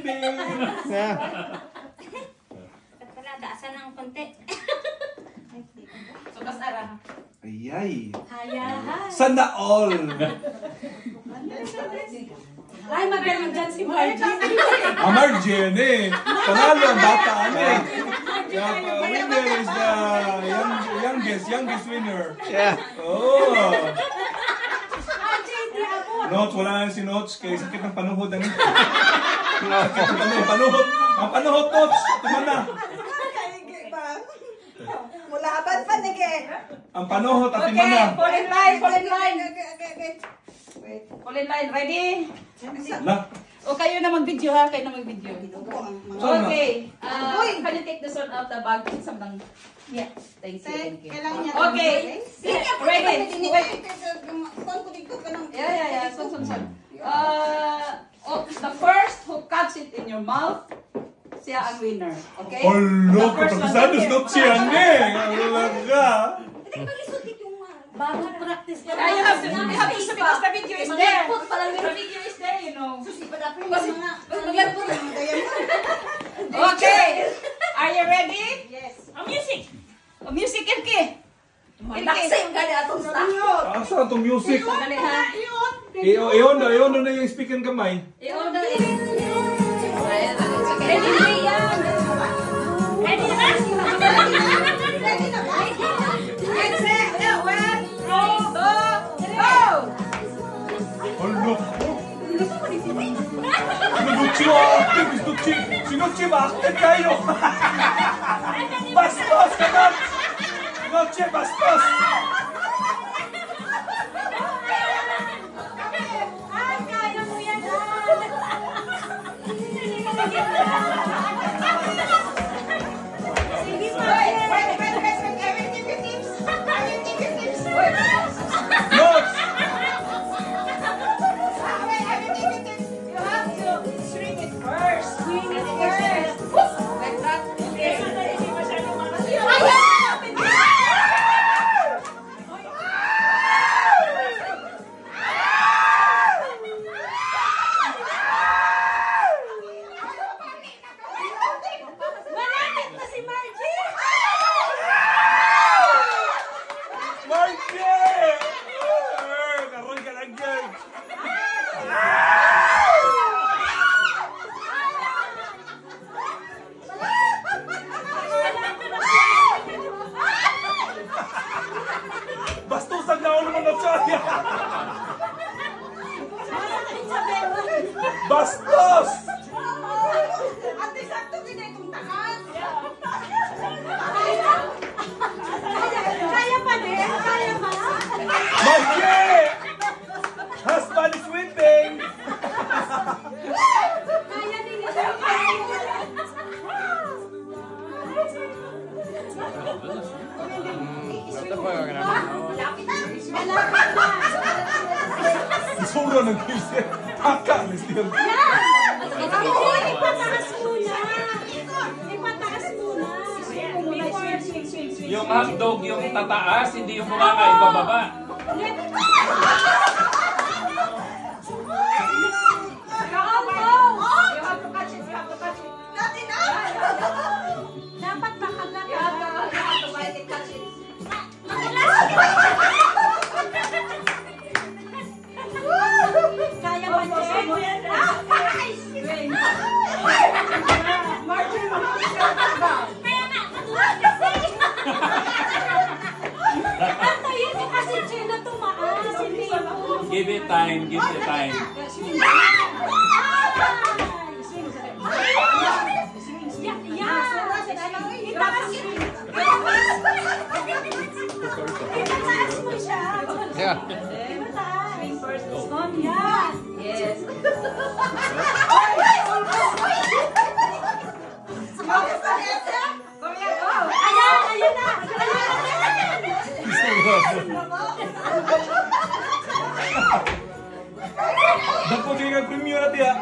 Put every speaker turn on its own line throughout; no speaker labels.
sweeping.
Pala, daasan ng konti.
So, kasara.
Ayay.
Hayahay.
Sana all.
Ay, magaling dyan si Margie.
Margin eh. Panalo ang bata eh. Winner is the youngest winner.
Yeah.
Oh.
Margie, di ako.
Notes, wala na si Notes kaya sakit ng panuhod. Sakit ng panuhod. Ang panuhod, Notes. Tuman na.
Mulaban pa, nige.
Ang panuhod at
Okay,
timan na.
fall in line, fall in line. Wait. Fall in line, ready?
La.
O kayo na mag-video ha, kayo na mag-video. Okay. Can you take the sword out the bag? Samdang. Yeah. Thank you. Okay. Ready? Wait. Yeah. Son. The first who cuts it in your mouth, siya ang winner. Okay?
Olo, kapagsados Notes siya eh. Wala ka.
Bago practice ka.
You have to submit because the video is there.
The video is there, you know.
Okay. Are you ready?
Yes.
Music Ilki.
Ilaksa yung gani atong sa.
Asa itong music?
Dali ha.
Iyon na yung speaker kamay.
I-order it. Ready na yan. Ready na? Ready na ba?
Get set. One, two, go.
Olo. Sinuchi mo active. Sinuchi mo active kayo. Bastos ka na. Sinuchi, bastos.
Ay, kaya mo yan.
Notes.
You have to swing it first. Like that. Okay.
Malapit na si Margie.
Margie! Karoon ka lang dyan. Bastusan na ako naman na siya.
Masakit sa bewang.
Bastos!
Ate, sakto din itong takas.
Kaya pa din? Kaya pa?
Margie! Husband is whipping!
Kaya din ito. Malapit na.
Isuro ng kisip. Taka, Mr.
Ipataas muna. Ipataas muna.
Yung hotdog, yung tataas, hindi yung kumakain ibababa.
Dapat makagat. Kaya ba yan?
Margie,
Kaya nga, matulas kasi. Antayin mo kasi Chena tumaas. Hindi mo.
Give it time, give it time.
Itaas mo siya.
Yeah.
Swing first. Yan.
Yes.
Ayan na.
Dako kayo nga premium na tiya.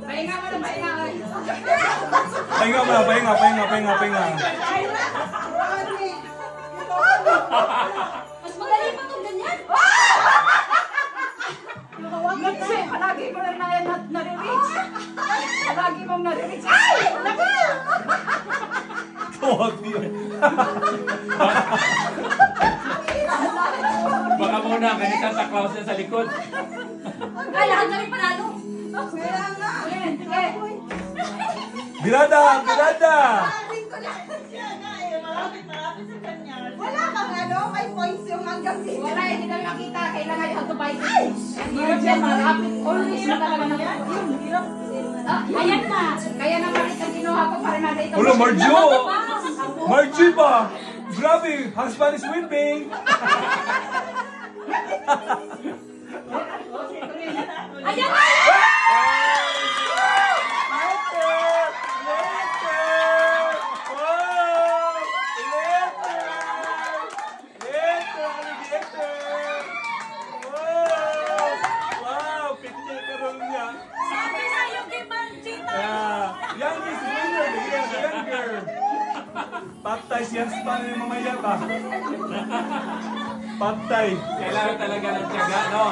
Pahinga mo na, pahinga.
Pahinga.
Mas madali pa itong ganyan.
Kasi palagi mo lang nare-reach. Palagi mong nare-reach. Ay! Naku!
Tawag yun.
Baka muna, ganito sa Claus na sa likod.
Ay, lahat kami panalo.
Kaya nga. Sige.
Birada! Birada!
Wala kang ano, may points yung hanggang dito.
Wala, hindi namin makita. Kailangan you have to buy this. Hirap yan, marapit. Always na talaga ng hirap.
Ayan na.
Kaya naman itong kinuha ko para natin ito.
Ulo, Marjo! Marjo ba? Grabe! Husband is whipping!
Ayan na. Sabi sa'yo kay Manchita.
Youngest winner, yes, younger. Patay siya sa paano yung mamaya ba? Patay.
Kailangan talaga ng tiyaga, no?